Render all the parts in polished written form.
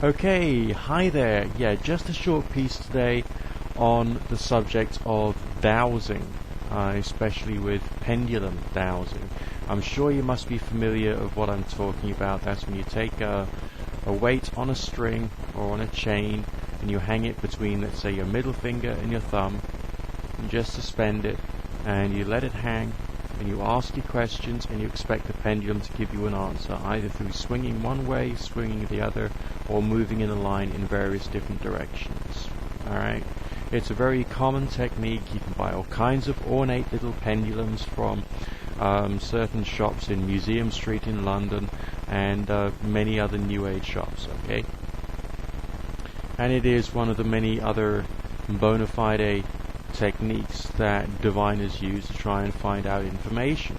Okay, hi there. Yeah, just a short piece today on the subject of dowsing, especially with pendulum dowsing. I'm sure you must be familiar of what I'm talking about. That's when you take a weight on a string or on a chain and you hang it between, let's say, your middle finger and your thumb, and just suspend it, and you let it hang, and you ask your questions, and you expect the pendulum to give you an answer, either through swinging one way, swinging the other, or moving in a line in various different directions. Alright? It's a very common technique. You can buy all kinds of ornate little pendulums from certain shops in Museum Street in London and many other New Age shops, okay? And it is one of the many other bona fide techniques that diviners use to try and find out information.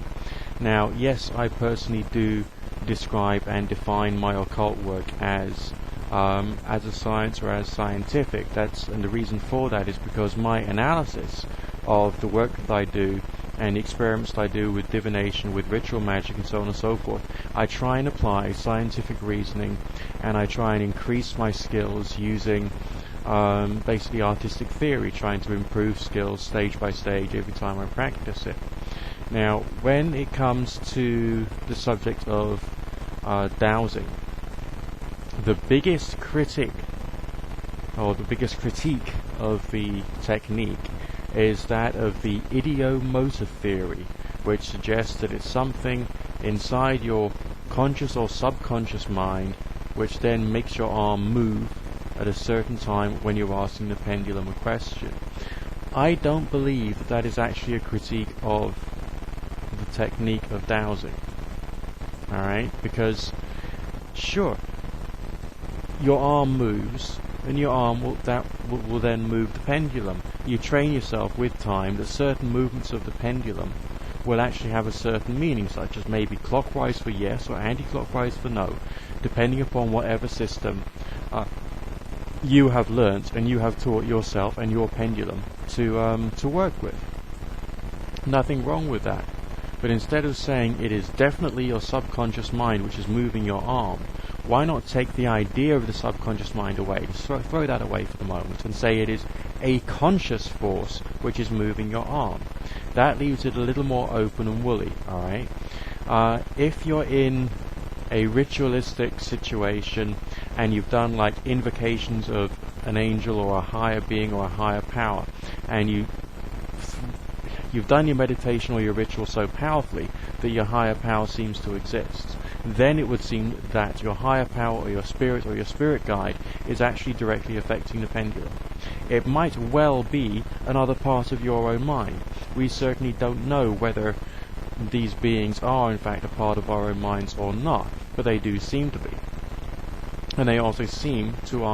Now, yes, I personally do describe and define my occult work as a science or as scientific. And the reason for that is because my analysis of the work that I do and the experiments that I do with divination, with ritual magic and so on and so forth, I try and apply scientific reasoning, and I try and increase my skills using basically artistic theory, trying to improve skills stage by stage every time I practice it. Now, when it comes to the subject of dowsing, the biggest critique of the technique is that of the idiomotor theory, which suggests that it's something inside your conscious or subconscious mind which then makes your arm move at a certain time when you're asking the pendulum a question. I don't believe that is actually a critique of the technique of dowsing. Alright? Because, sure, your arm moves, and your arm will then move the pendulum. You train yourself with time that certain movements of the pendulum will actually have a certain meaning, such as maybe clockwise for yes or anti-clockwise for no, depending upon whatever system you have learnt and you have taught yourself and your pendulum to work with. Nothing wrong with that. But instead of saying it is definitely your subconscious mind which is moving your arm, why not take the idea of the subconscious mind away, just throw that away for the moment, and say it is a conscious force which is moving your arm. That leaves it a little more open and woolly, alright? If you're in a ritualistic situation and you've done like invocations of an angel or a higher being or a higher power, and you've done your meditation or your ritual so powerfully that your higher power seems to exist, then it would seem that your higher power or your spirit guide is actually directly affecting the pendulum. It might well be another part of your own mind. We certainly don't know whether these beings are in fact a part of our own minds or not, but they do seem to be. And they also seem to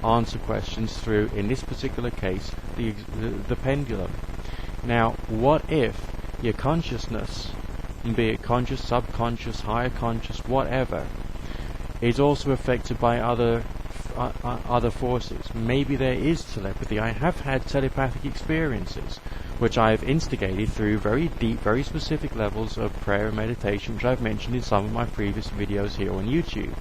answer questions through, in this particular case, the pendulum. Now, what if your consciousness, be it conscious, subconscious, higher conscious, whatever, is also affected by other forces? Maybe there is telepathy. I have had telepathic experiences which I have instigated through very deep, very specific levels of prayer and meditation, which I've mentioned in some of my previous videos here on YouTube.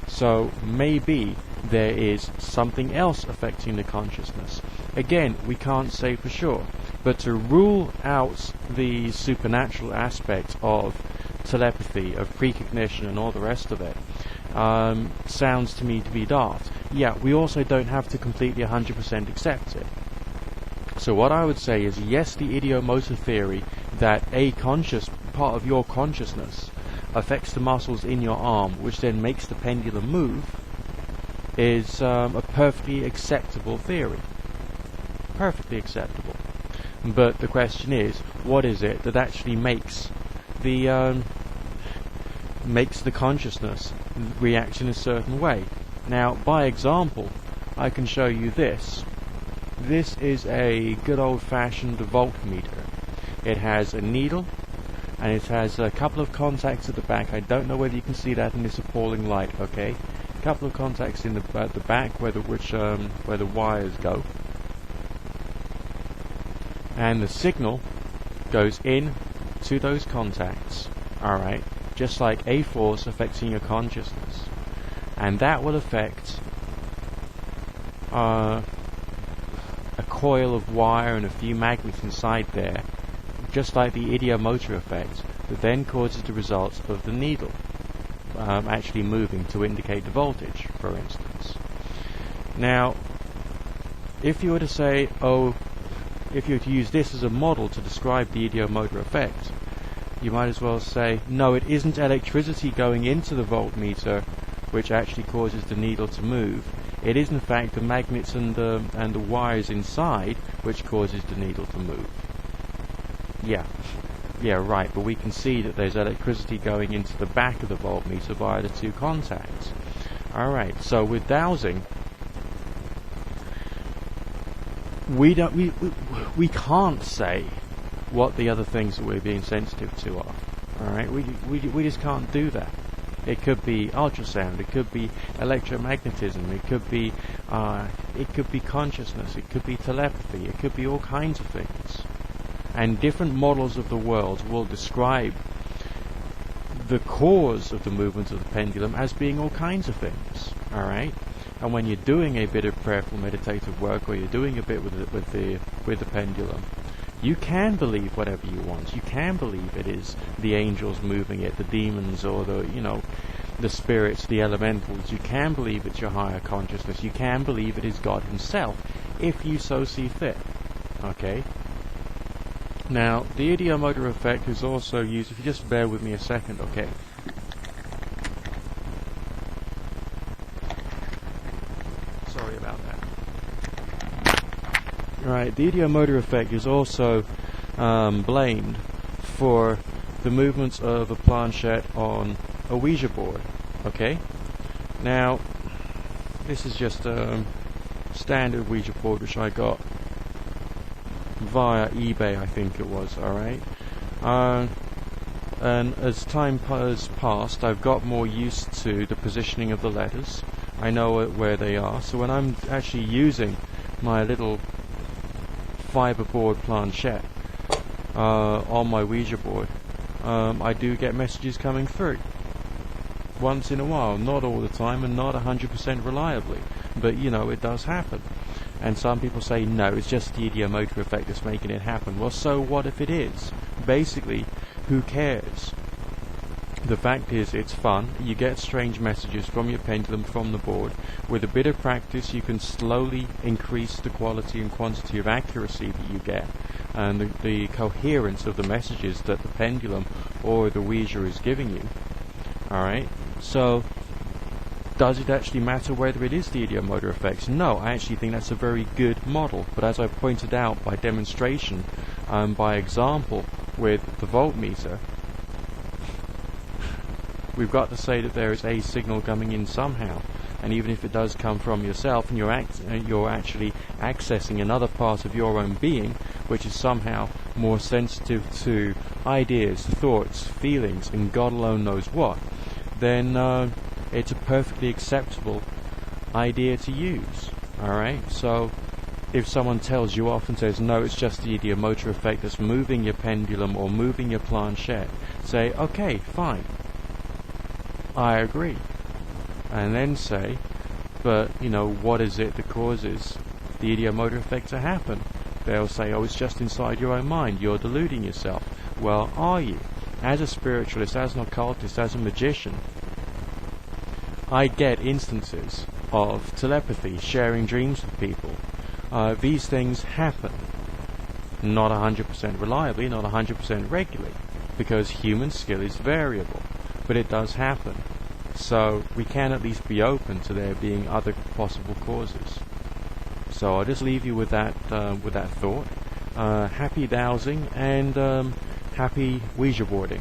So maybe there is something else affecting the consciousness. Again, we can't say for sure, but to rule out the supernatural aspect of telepathy, of precognition and all the rest of it, sounds to me to be daft. Yeah, we also don't have to completely 100% accept it. So what I would say is, yes, the idiomotor theory that a conscious part of your consciousness affects the muscles in your arm, which then makes the pendulum move, is a perfectly acceptable theory. Perfectly acceptable. But the question is, what is it that actually makes the consciousness react in a certain way? Now, by example, I can show you this. This is a good old-fashioned voltmeter. It has a needle, and it has a couple of contacts at the back. I don't know whether you can see that in this appalling light, okay? A couple of contacts in at the back where the wires go. And the signal goes in to those contacts, alright? Just like a force affecting your consciousness. and that will affect a coil of wire and a few magnets inside there, just like the idiomotor effect, that then causes the results of the needle actually moving to indicate the voltage, for instance. Now, if you were to say, if you were to use this as a model to describe the idiomotor effect, you might as well say, no, it isn't electricity going into the voltmeter which actually causes the needle to move. It is in fact the magnets and the wires inside which causes the needle to move. Yeah, right, but we can see that there's electricity going into the back of the voltmeter via the two contacts. Alright, so with dowsing, we can't say what the other things that we're being sensitive to are. Alright, we just can't do that. It could be ultrasound, it could be electromagnetism, it could be consciousness, it could be telepathy, it could be all kinds of things. And different models of the world will describe the cause of the movement of the pendulum as being all kinds of things. Alright? And when you're doing a bit of prayerful meditative work, or you're doing a bit with the pendulum, you can believe whatever you want. You can believe it is the angels moving it, the demons, or the spirits, the elementals. You can believe it's your higher consciousness. You can believe it is God Himself, if you so see fit. Okay? Now, the idiomotor effect is also used, if you just bear with me a second, okay? Sorry about that. Right, the idiomotor effect is also blamed for the movements of a planchette on a Ouija board, okay? Now, this is just a standard Ouija board which I got via eBay, I think it was, alright? And as time has passed, I've got more used to the positioning of the letters. I know where they are, so when I'm actually using my little fiberboard planchette on my Ouija board, I do get messages coming through. Once in a while, not all the time and not 100% reliably, but it does happen. And some people say, no, it's just the idiomotor effect that's making it happen. Well, so what if it is? Basically, who cares? The fact is, it's fun. You get strange messages from your pendulum, from the board. With a bit of practice, you can slowly increase the quality and quantity of accuracy that you get, and the coherence of the messages that the pendulum or the Ouija is giving you. Alright? So, does it actually matter whether it is the idiomotor effects? No, I actually think that's a very good model. But as I pointed out by demonstration, by example with the voltmeter, we've got to say that there is a signal coming in somehow. And even if it does come from yourself, and you're actually accessing another part of your own being, which is somehow more sensitive to ideas, thoughts, feelings, and God alone knows what, then it's a perfectly acceptable idea to use. Alright? So, if someone tells you off and says, no, it's just the idiomotor effect that's moving your pendulum or moving your planchette, say, okay, fine. I agree. And then say, but, what is it that causes the idiomotor effect to happen? They'll say, oh, it's just inside your own mind. You're deluding yourself. Well, are you? As a spiritualist, as an occultist, as a magician, I get instances of telepathy, sharing dreams with people. These things happen. Not 100% reliably, not 100% regularly, because human skill is variable. But it does happen. So we can at least be open to there being other possible causes. So I'll just leave you with that thought. Happy dowsing and happy Ouija boarding.